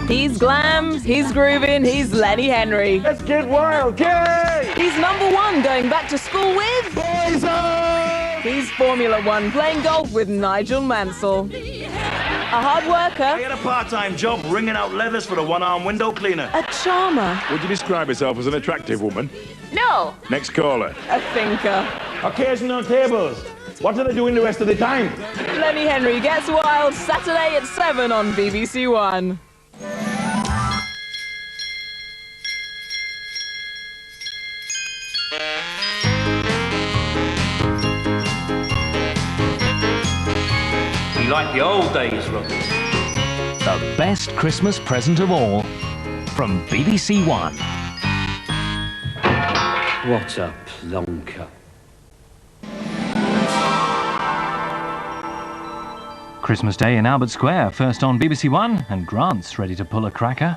He's glam, he's grooving, he's Lenny Henry. Let's get wild, yay! He's #1 going back to school with... Boys on! He's Formula One playing golf with Nigel Mansell. A hard worker. I had a part-time job ringing out leathers for a one-arm window cleaner. A charmer. Would you describe yourself as an attractive woman? No. Next caller. A thinker. Occasion on tables. What are they doing the rest of the time? Lenny Henry Gets Wild, Saturday at 7 on BBC One. You like the old days, Robbie? The best Christmas present of all from BBC One. What a plonker. Christmas Day in Albert Square, first on BBC One, and Grant's ready to pull a cracker.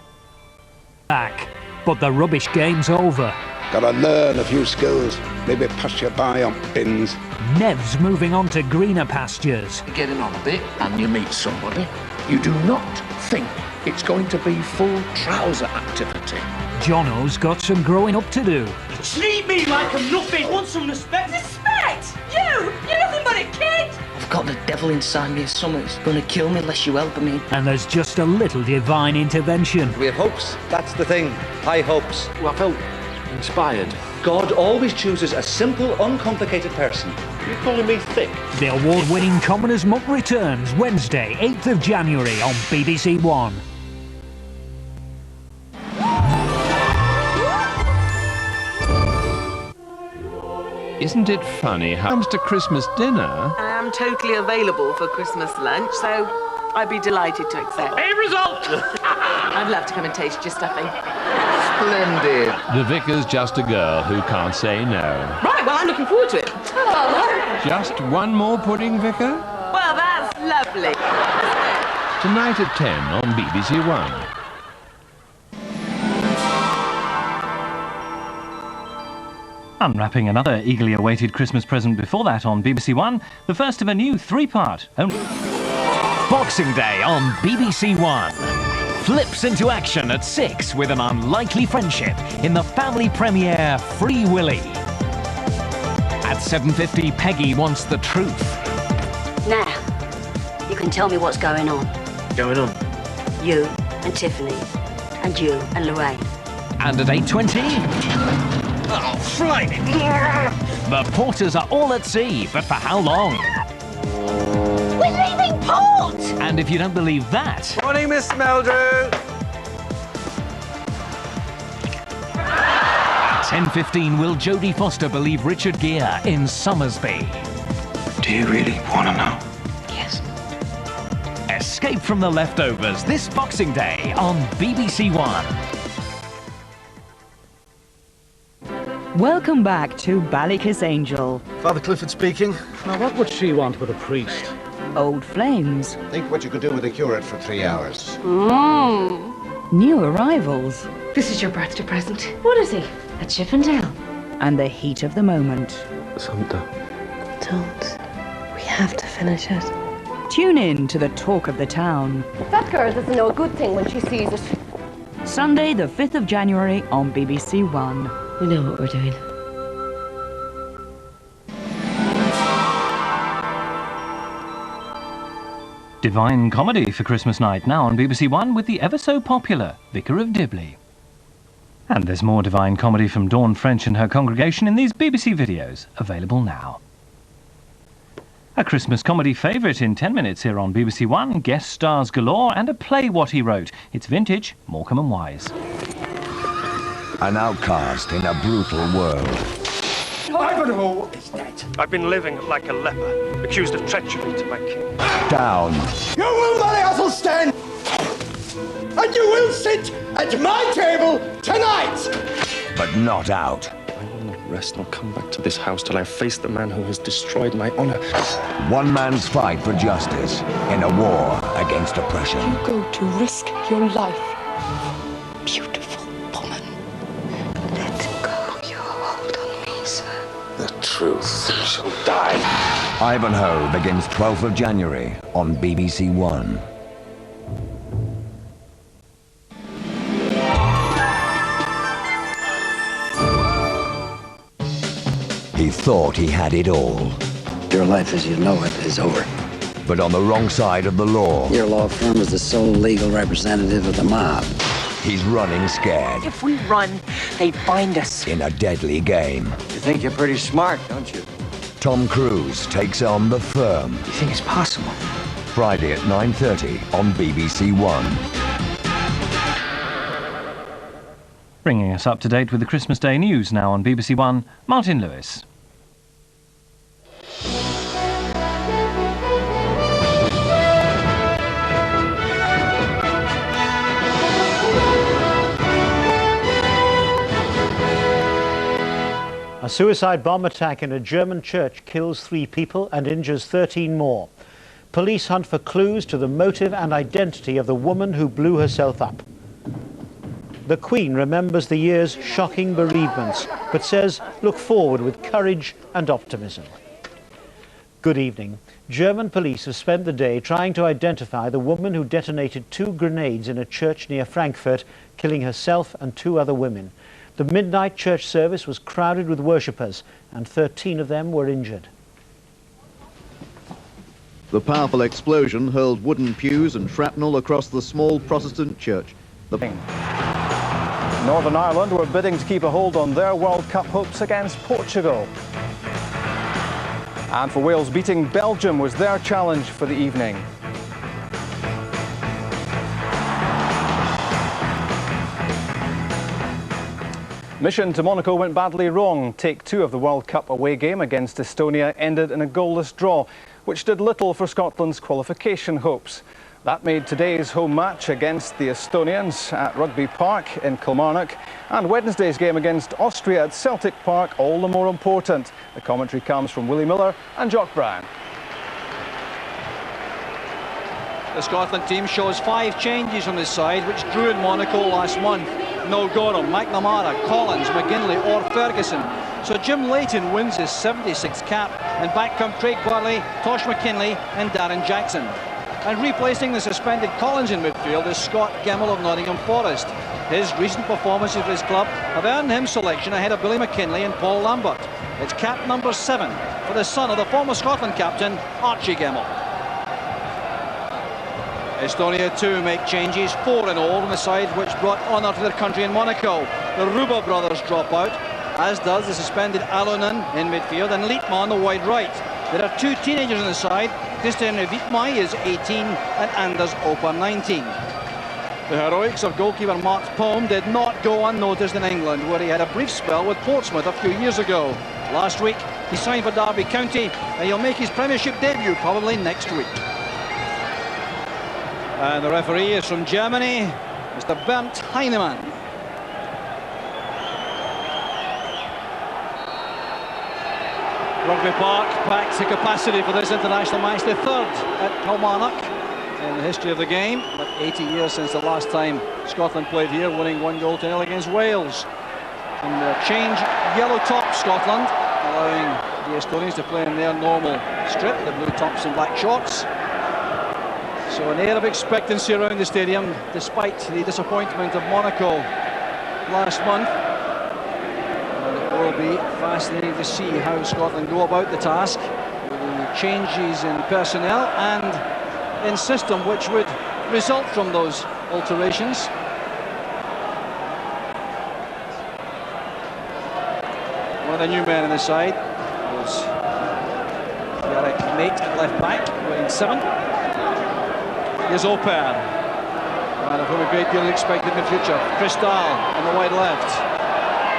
Back, but the rubbish game's over. Gotta learn a few skills, maybe pass you by on bins. Nev's moving on to greener pastures. You get in on a bit and you meet somebody. You do not think it's going to be full trouser activity. Jono's got some growing up to do. Treat me like I'm nothing. Want some respect? Respect? You're nothing but a kid. I've got the devil inside me, something's gonna kill me unless you help me. And there's just a little divine intervention. We have hopes, that's the thing. High hopes. Well, I felt inspired. God always chooses a simple, uncomplicated person. You're calling me thick? The award-winning Commoner's Monk returns Wednesday, 8th of January on BBC One. Isn't it funny how it comes to Christmas dinner? I am totally available for Christmas lunch, so I'd be delighted to accept. Hey, result! I'd love to come and taste your stuffing. Splendid. The vicar's just a girl who can't say no. Right, well, I'm looking forward to it. Oh. Just one more pudding, Vicar? Well, that's lovely. Tonight at 10 on BBC One. Unwrapping another eagerly awaited Christmas present before that on BBC One, the first of a new three-part. Boxing Day on BBC One. Flips into action at 6 with an unlikely friendship in the family premiere Free Willy. At 7:50, Peggy wants the truth. Now, you can tell me what's going on. Going on? You and Tiffany, and you and Lorraine. And at 8:20... Oh, fright! The Porters are all at sea, but for how long? We're leaving port! And if you don't believe that... Morning, Miss Meldrew. At 10:15, will Jodie Foster believe Richard Gere in Somersby? Do you really want to know? Yes. Escape from the Leftovers this Boxing Day on BBC One. Welcome back to Ballykiss Angel. Father Clifford speaking. Now, what would she want with a priest? Old flames. Think what you could do with a curate for 3 hours. New arrivals. This is your birthday present. What is he? A Chippendale. And the heat of the moment. Santa. Don't. We have to finish it. Tune in to the talk of the town. That girl doesn't know a good thing when she sees it. Sunday, the 5th of January on BBC One. We know what we're doing. Divine comedy for Christmas night now on BBC One with the ever-so-popular Vicar of Dibley. And there's more divine comedy from Dawn French and her congregation in these BBC videos, available now. A Christmas comedy favourite in 10 minutes here on BBC One, guest stars galore and a play what he wrote. It's vintage, Morecambe and Wise. An outcast in a brutal world. Ivanhoe is dead. I've been living like a leper, accused of treachery to my king. Down. You will marry Athelstan! And you will sit at my table tonight! But not out. I will not rest nor come back to this house till I face the man who has destroyed my honor. One man's fight for justice in a war against oppression. You go to risk your life. Beautiful woman. Let go your hold on me, sir. The truth shall die. Ivanhoe begins 12th of January on BBC One. He thought he had it all. Your life as you know it is over. But on the wrong side of the law. Your law firm is the sole legal representative of the mob. He's running scared. If we run, they find us. In a deadly game. You think you're pretty smart, don't you? Tom Cruise takes on The Firm. You think it's possible? Friday at 9:30 on BBC One. Bringing us up to date with the Christmas Day news now on BBC One, Martin Lewis. A suicide bomb attack in a German church kills 3 people and injures 13 more. Police hunt for clues to the motive and identity of the woman who blew herself up. The Queen remembers the year's shocking bereavements, but says look forward with courage and optimism. Good evening. German police have spent the day trying to identify the woman who detonated 2 grenades in a church near Frankfurt, killing herself and 2 other women. The midnight church service was crowded with worshippers, and 13 of them were injured. The powerful explosion hurled wooden pews and shrapnel across the small Protestant church. Northern Ireland were bidding to keep a hold on their World Cup hopes against Portugal. And for Wales, beating Belgium was their challenge for the evening. Mission to Monaco went badly wrong. Take 2 of the World Cup away game against Estonia ended in a goalless draw, which did little for Scotland's qualification hopes. That made today's home match against the Estonians at Rugby Park in Kilmarnock and Wednesday's game against Austria at Celtic Park all the more important. The commentary comes from Willie Miller and Jock Brown. The Scotland team shows 5 changes on the side, which drew in Monaco last month. No Gorham, McNamara, Collins, McGinley or Ferguson. So Jim Leighton wins his 76th cap, and back come Craig Burley, Tosh McKinlay and Darren Jackson. And replacing the suspended Collins in midfield is Scott Gemmell of Nottingham Forest. His recent performances for his club have earned him selection ahead of Billy McKinlay and Paul Lambert. It's cap number 7 for the son of the former Scotland captain, Archie Gemmell. Estonia too make changes, 4 in all, on the side which brought honour to their country in Monaco. The Ruba brothers drop out, as does the suspended Alonen in midfield and Liedtma on the wide right. There are 2 teenagers on the side. Christian Wittmai is 18 and Anders Opa 19. The heroics of goalkeeper Mark Pohm did not go unnoticed in England, where he had a brief spell with Portsmouth a few years ago. Last week he signed for Derby County and he'll make his Premiership debut probably next week. And the referee is from Germany, Mr. Bernd Heinemann. Rugby Park packed to capacity for this international match, the 3rd at Kilmarnock in the history of the game, but 80 years since the last time Scotland played here, winning 1-0 against Wales. And change yellow top Scotland, allowing the Estonians to play in their normal strip, the blue tops and black shorts. So an air of expectancy around the stadium, despite the disappointment of Monaco last month. And it will be fascinating to see how Scotland go about the task, with the changes in personnel and in system which would result from those alterations. One of the new men on the side was Gareth Mate at left back, wearing 7. Here's Oper, and of whom a great deal expected in the future. Chris Dahl on the wide left.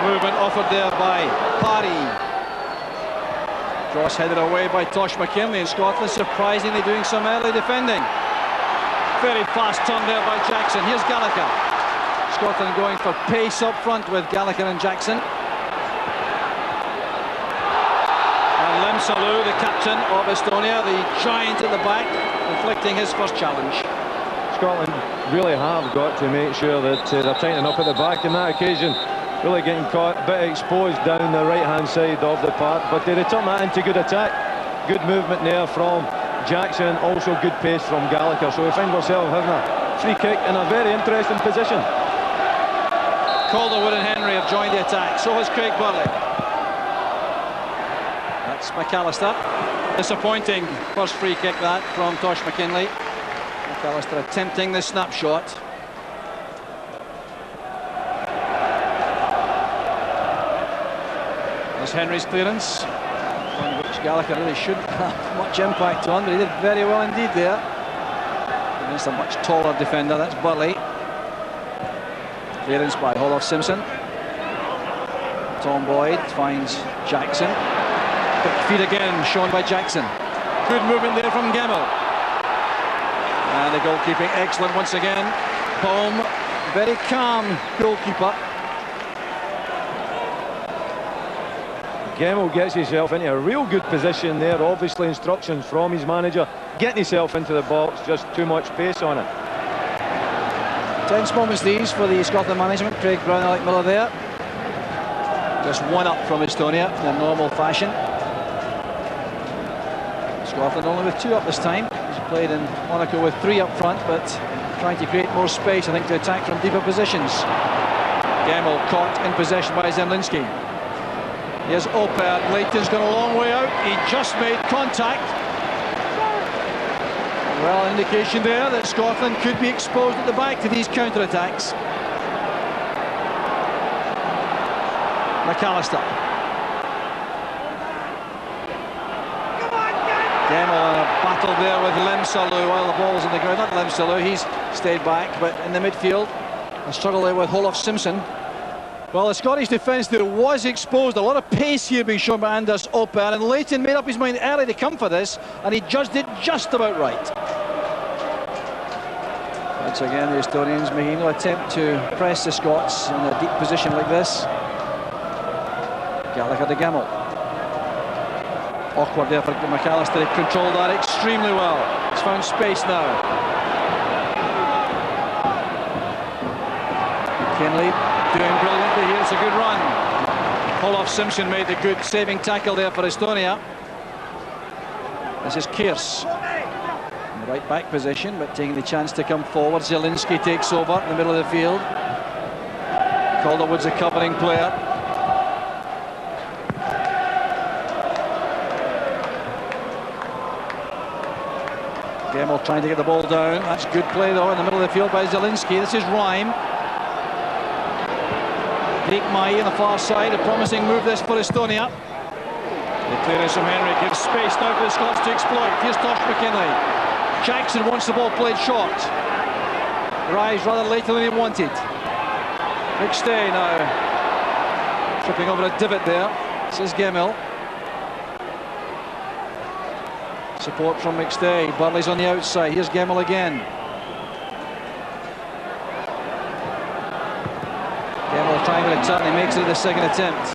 Movement offered there by Parry. Cross headed away by Tosh McKinlay, and Scotland surprisingly doing some early defending. Very fast turn there by Jackson. Here's Gallagher. Scotland going for pace up front with Gallagher and Jackson. And Lem Salou, the captain of Estonia, the giant at the back, inflicting his first challenge. Scotland really have got to make sure that they're tightening up at the back. In that occasion, really getting caught, a bit exposed down the right-hand side of the park, but they return that into good attack. Good movement there from Jackson, also good pace from Gallagher. So we find ourselves having a free kick in a very interesting position. Calderwood and Henry have joined the attack, so has Craig Burley. It's McAllister. Disappointing first free kick that from Tosh McKinley. McAllister attempting the snapshot. There's Henry's clearance, on which Gallagher really shouldn't have much impact on, but he did very well indeed there against a much taller defender. That's Burley. Clearance by Holof-Simpson. Tom Boyd finds Jackson. Quick feet again shown by Jackson. Good movement there from Gemmell. And the goalkeeping excellent once again. Home, very calm goalkeeper. Gemmell gets himself into a real good position there. Obviously instructions from his manager. Getting himself into the box, just too much pace on it. Tense moments these for the Scotland management. Craig Brown, Alec Miller there. Just one up from Estonia in a normal fashion. Scotland only with 2 up this time. He's played in Monaco with 3 up front, but trying to create more space, I think, to attack from deeper positions. Gemmell caught in possession by Zemlinski. Here's Opert. Leighton's gone a long way out. He just made contact. Well, an indication there that Scotland could be exposed at the back to these counter-attacks. McAllister. Gemmell in a battle there with Lemsalou while the ball's on the ground. Not Lemsalou, he's stayed back, but in the midfield. A struggle there with Holof-Simpson. Well, the Scottish defence there was exposed. A lot of pace here being shown by Anders Opert, and Leighton made up his mind early to come for this, and he judged it just about right. Once again, the Estonians making no attempt to press the Scots in a deep position like this. Gallagher to Gemmell. Awkward there for McAllister. He controlled that extremely well. He's found space now. McKinley doing brilliantly here. It's a good run. Holof-Simpson made the good saving tackle there for Estonia. This is Kearse in the right back position, but taking the chance to come forward. Zielinski takes over in the middle of the field. Calderwood's a covering player. Gemmell trying to get the ball down. That's good play though in the middle of the field by Zielinski. This is Rhyme. Vikmai on the far side, a promising move this for Estonia. The clearance from Henry gives space now for the Scots to exploit. Here's Tosh McKinley. Jackson wants the ball played short. Rise rather later than he wanted. McStay now tripping over a divot there. This is Gemmell. Support from McStay. Burley's on the outside. Here's Gemmell again. Gemmell trying to return. He makes it at the second attempt.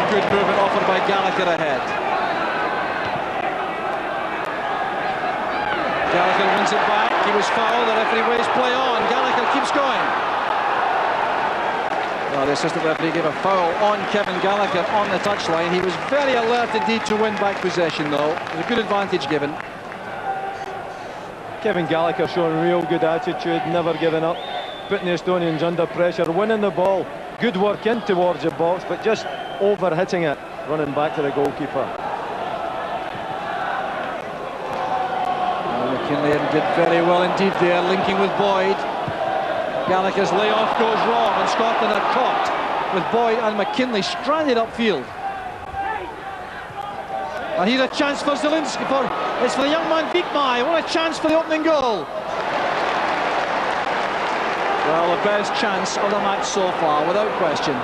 Good movement offered by Gallagher ahead. Gallagher wins it back. He was fouled. The referee waves play on. Gallagher keeps going. Well, the assistant referee gave a foul on Kevin Gallagher on the touchline. He was very alert indeed to win back possession, though. It was a good advantage given. Kevin Gallagher showing real good attitude, never giving up, putting the Estonians under pressure, winning the ball. Good work in towards the box, but just over-hitting it, running back to the goalkeeper. Well, McKinley did very well indeed there, linking with Boyd. Gallagher's layoff goes wrong, and Scotland are caught with Boyd and McKinley stranded upfield. And here's a chance for Zielinski. It's for the young man Vikmai. What a chance for the opening goal. Well, the best chance of the match so far, without question.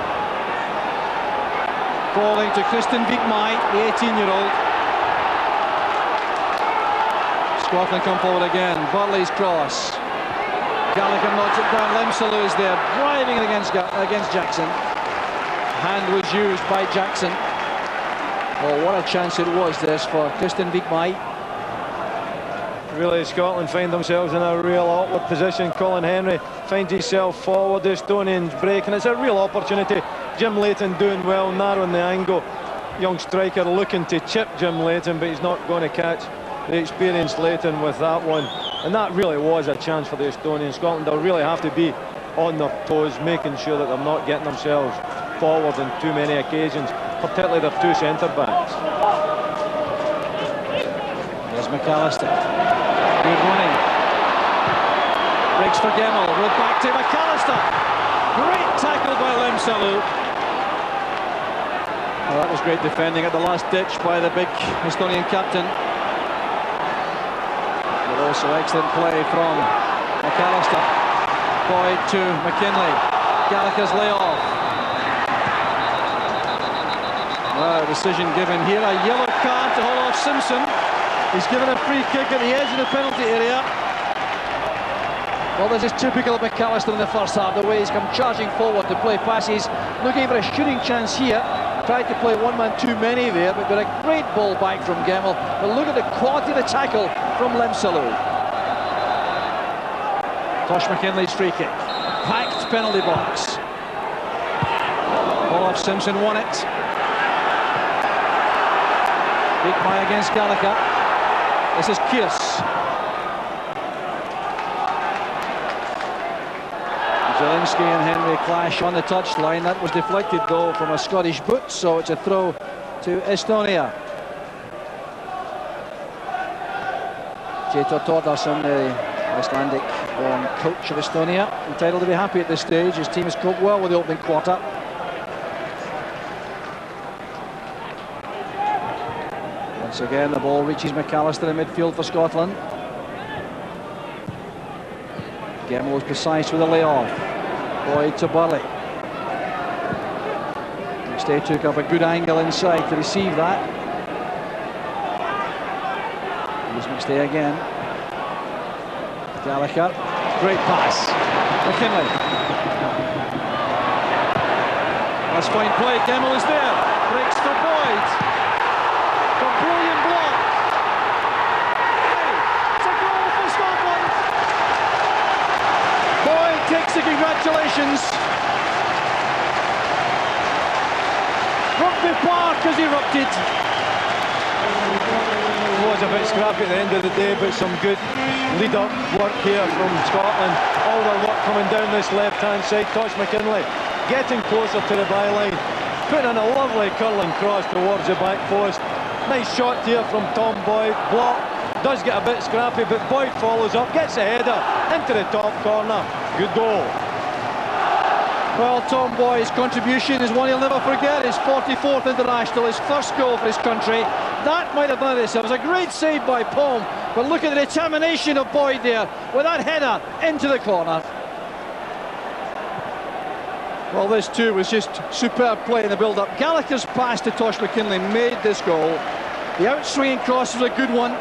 Falling to Kristen Vikmai, the 18-year-old. Scotland come forward again. Burley's cross. Gallagher knocks it down. Lemsalou is there, driving it against Jackson. Hand was used by Jackson. Oh, what a chance it was this for Kristen Vikmai. Really, Scotland find themselves in a real awkward position. Colin Henry finds himself forward. The Estonians break, and it's a real opportunity. Jim Leighton doing well, narrowing the angle. Young striker looking to chip Jim Leighton, but he's not going to catch the experienced Leighton with that one. And that really was a chance for the Estonians. Scotland will really have to be on their toes, making sure that they're not getting themselves forward on too many occasions, particularly their two centre-backs. There's McAllister. Good running. Breaks for Gemmell. Rolled back to McAllister. Great tackle by Lim Salou. Well, that was great defending at the last ditch by the big Estonian captain. But also excellent play from McAllister. Boyd to McKinley. Gallagher's layoff. Well, decision given here. A yellow card to Olaf Simpson. He's given a free kick at the edge of the penalty area. Well, this is typical of McAllister in the first half, the way he's come charging forward to play passes, looking for a shooting chance here. Tried to play one man too many there, but got a great ball back from Gemmell. But look at the quality of the tackle from Lim Salou. Tosh McKinley's free kick. Packed penalty box. Olaf Simpson won it. Diekmeier against Gallagher. This is Kiers. Zielinski and Henry clash on the touchline. That was deflected though from a Scottish boot, so it's a throw to Estonia. Teitur Thórðarsson, the Icelandic-born coach of Estonia, entitled to be happy at this stage. His team has coped well with the opening quarter. Once again, the ball reaches McAllister in midfield for Scotland. Gemmell was precise with a layoff. Boyd to Burley. McStay took up a good angle inside to receive that. Here's McStay again. Gallagher. Great pass. McKinley. That's fine play. Gemmell is there. Breaks for Boyd. A brilliant block. It's a goal for Scotland. Boyd takes the congratulations. Rugby Park has erupted. It was a bit scrappy at the end of the day, but some good lead-up work here from Scotland. All their work coming down this left-hand side. Tosh McKinley getting closer to the byline, putting in a lovely curling cross towards the back post. Nice shot here from Tom Boyd. Block does get a bit scrappy, but Boyd follows up, gets a header into the top corner. Good goal. Well, Tom Boyd's contribution is one he'll never forget. His 44th international, his first goal for his country. That might have done it. It was a great save by Palm, but look at the determination of Boyd there with that header into the corner. Well, this too was just superb play in the build-up. Gallagher's pass to Tosh McKinley made this goal. The out-swinging cross was a good one.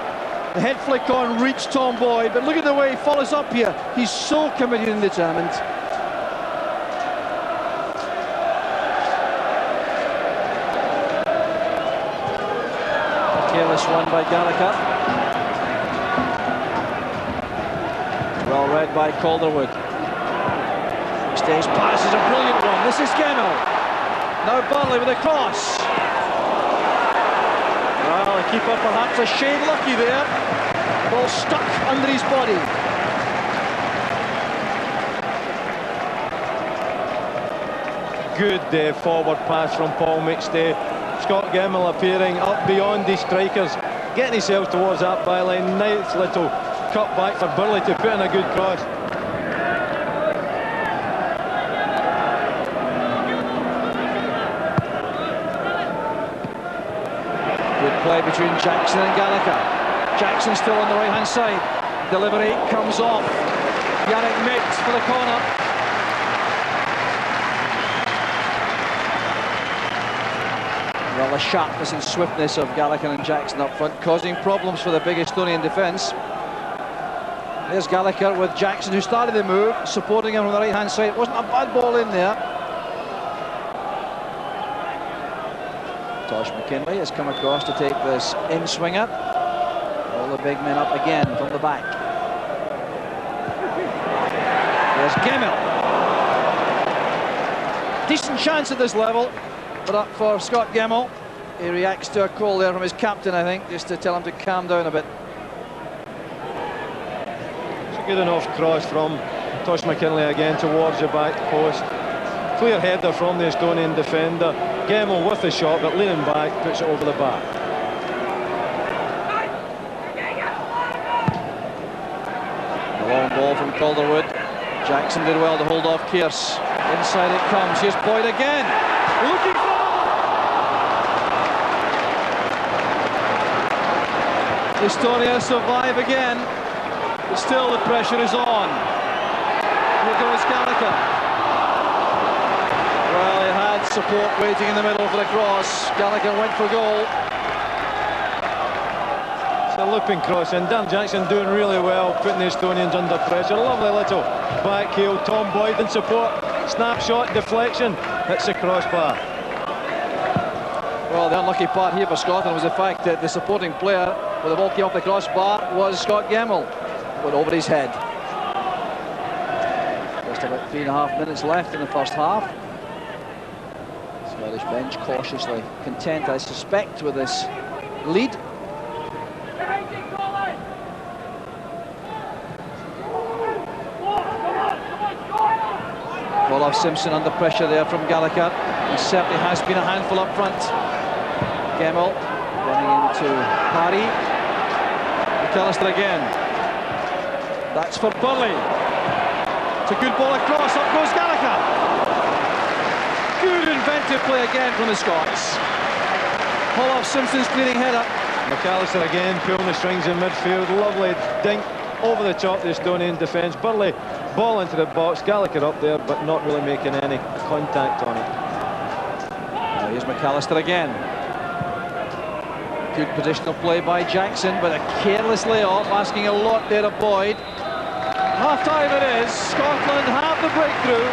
The head flick on reached Tom Boyd, but look at the way he follows up here. He's so committed and determined. Careless one by Gallagher. Well read by Calderwood. Stays pass is a brilliant one. This is Gemmell. Now Burley with a cross. Well, the keeper perhaps a shade lucky there. Ball stuck under his body. Good forward pass from Paul McStay. Scott Gemmell appearing up beyond his strikers, getting himself towards that byline. Nice little cut back for Burley to put in a good cross. Good play between Jackson and Gallagher. Jackson still on the right hand side. Delivery comes off. Yannick Mick for the corner. Well, the sharpness and swiftness of Gallagher and Jackson up front causing problems for the big Estonian defence. There's Gallagher with Jackson, who started the move, supporting him on the right hand side. It wasn't a bad ball in there. Tosh McKinley has come across to take this in-swinger. All the big men up again from the back. There's Gemmell. Decent chance at this level, but up for Scott Gemmell. He reacts to a call there from his captain, I think, just to tell him to calm down a bit. It's a good enough cross from Tosh McKinley again towards the back post. Clear header from the Estonian defender. Gemmell with the shot, but leaning back, puts it over the bar. The long ball from Calderwood. Jackson did well to hold off Kearse. Inside it comes. Here's Boyd again. Looking for... Estonia survive again. But still the pressure is on. Here goes Gallagher. Well, he had support waiting in the middle for the cross. Gallagher went for goal. It's a looping cross, and Dan Jackson doing really well, putting the Estonians under pressure. Lovely little back heel. Tom Boyd in support. Snapshot, deflection, hits the crossbar. Well, the unlucky part here for Scotland was the fact that the supporting player with the ball came off the crossbar was Scott Gemmell. Went over his head. Just about 3.5 minutes left in the first half. Scottish bench cautiously content, I suspect, with this lead. Olaf Simpson under pressure there from Gallagher. He certainly has been a handful up front. Gemmell running into Parry. McAllister again. That's for Burley. It's a good ball across. Up goes Gallagher. Good inventive play again from the Scots. Olaf Simpson's clearing header. McAllister again pulling the strings in midfield. Lovely dink over the top of the Estonian defence. Burley, ball into the box. Gallagher up there, but not really making any contact on it. Now here's McAllister again. Good positional play by Jackson, but a careless layoff, asking a lot there of Boyd. Half-time it is. Scotland have the breakthrough.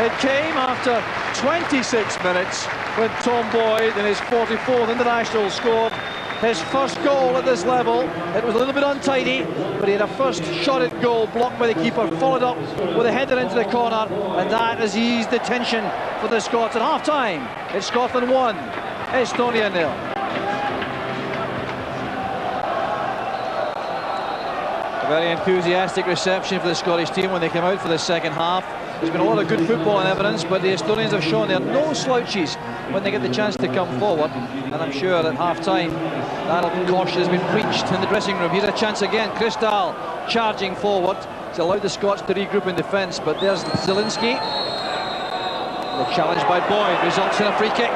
It came after 26 minutes when Tom Boyd, in his 44th international, scored his first goal at this level. It was a little bit untidy, but he had a first shot at goal blocked by the keeper, followed up with a header into the corner, and that has eased the tension for the Scots. At half-time, it's Scotland 1, Estonia 0. A very enthusiastic reception for the Scottish team when they came out for the second half. There's been a lot of good football in evidence, but the Estonians have shown they're no slouches when they get the chance to come forward. And I'm sure at half-time, that caution has been preached in the dressing room. Here's a chance again. Chris Dahl charging forward. It's allowed the Scots to regroup in defence, but there's Zielinski. The challenge by Boyd results in a free kick.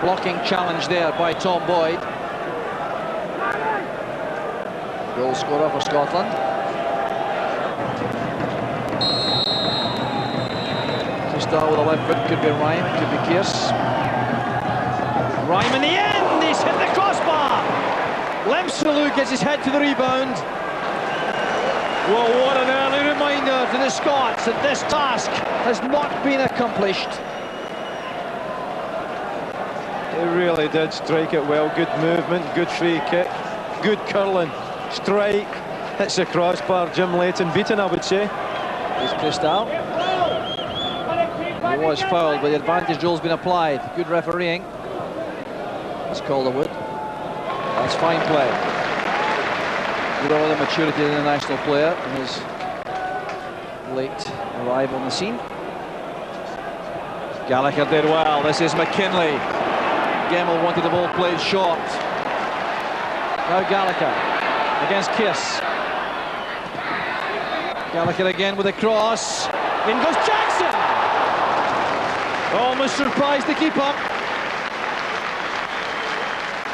Blocking challenge there by Tom Boyd. Goal scorer for Scotland. Crystal with a left foot, could be Ryan, it could be Kearse. Ryan in the end, he's hit the crossbar. Lemsalou gets his head to the rebound. Well, what an early reminder to the Scots that this task has not been accomplished. They really did strike it well. Good movement, good free kick, good curling. Strike, hits the crossbar. Jim Leighton beaten, I would say. Here's Crystal. He was fouled, but the advantage rule's been applied. Good refereeing. It's Calderwood. That's fine play. Good all the maturity of the national player and his late arrival on the scene. Gallagher did well. This is McKinley. Gemmell wanted the ball played short. Now Gallagher against Kearse. Gallagher again with a cross. In goes Jackson! Almost surprised the keeper.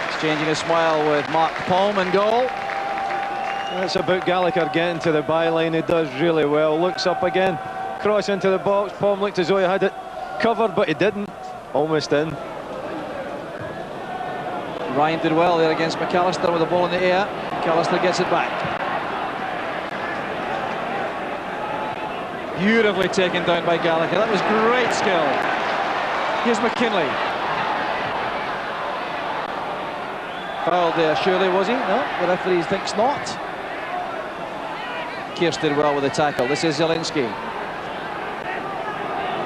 Exchanging a smile with Mark Palm and goal. That's about Gallagher getting to the byline. He does really well. Looks up again. Cross into the box. Palm looked as though he had it covered, but he didn't. Almost in. Ryan did well there against McAllister with the ball in the air. McAllister gets it back. Beautifully taken down by Gallagher. That was great skill. Here's McKinley. Fouled there, surely, was he? No, the referee thinks not. Kearse did well with the tackle. This is Zielinski.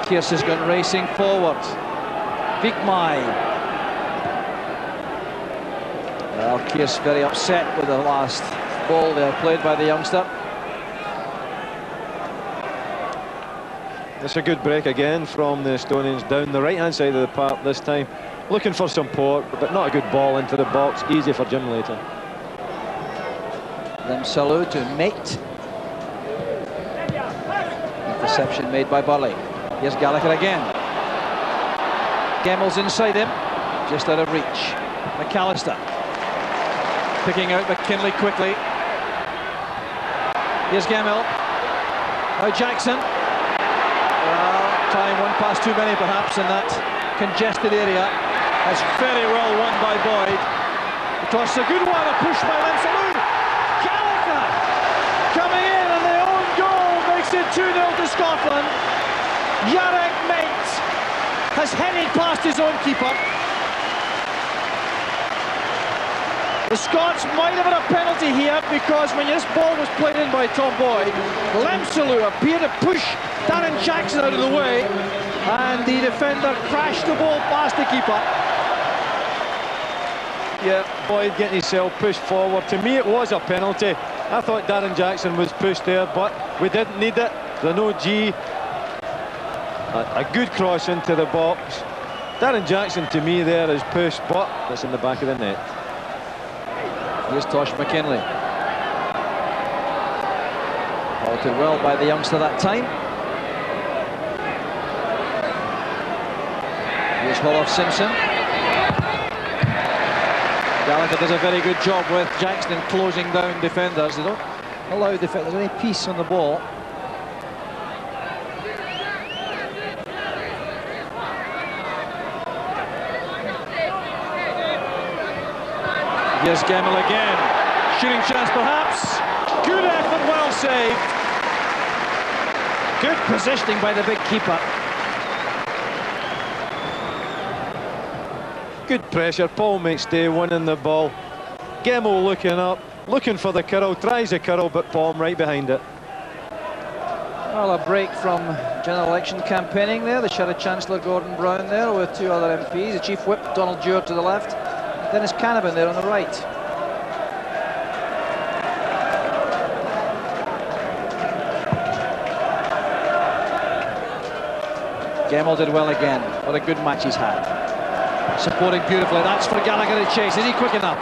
Kearse has gone racing forward. Vikmai. Well, Kearse very upset with the last ball there played by the youngster. It's a good break again from the Estonians down the right-hand side of the park this time. Looking for support, but not a good ball into the box. Easy for Jim Leighton. Lemsalu to Mate. Interception made by Burley. Here's Gallagher again. Gemmell's inside him, just out of reach. McAllister picking out McKinley quickly. Here's Gemmell. Now Jackson. Well, time one pass too many perhaps in that congested area. That's very well won by Boyd. The toss is a good one, a push by Lemsalu. Gallagher coming in, and the own goal makes it 2-0 to Scotland. Jarek Mate has headed past his own keeper. The Scots might have had a penalty here because when this ball was played in by Tom Boyd, Lemsalu appeared to push Darren Jackson out of the way, and the defender crashed the ball past the keeper. Yeah, Boyd getting himself pushed forward. To me, it was a penalty. I thought Darren Jackson was pushed there, but we didn't need it. Renault G, a good cross into the box. Darren Jackson, to me, there is pushed, but it's in the back of the net. Here's Tosh McKinley. Halted well by the youngster that time. Here's Holloff-Simpson. Gallagher does a very good job with Jackson in closing down defenders. They don't allow defenders any peace on the ball. Here's Gemmell again. Shooting chance perhaps. Good effort, well saved. Good positioning by the big keeper. Good pressure. Paul McStay winning the ball. Gemmell looking up, looking for the curl, tries the curl, but Palm right behind it. Well, a break from general election campaigning there. The Sheriff Chancellor Gordon Brown there with two other MPs. The Chief Whip Donald Dewar to the left. Dennis Canavan there on the right. Gemmell did well again. What a good match he's had. Supporting beautifully. That's for Gallagher to chase. Is he quick enough?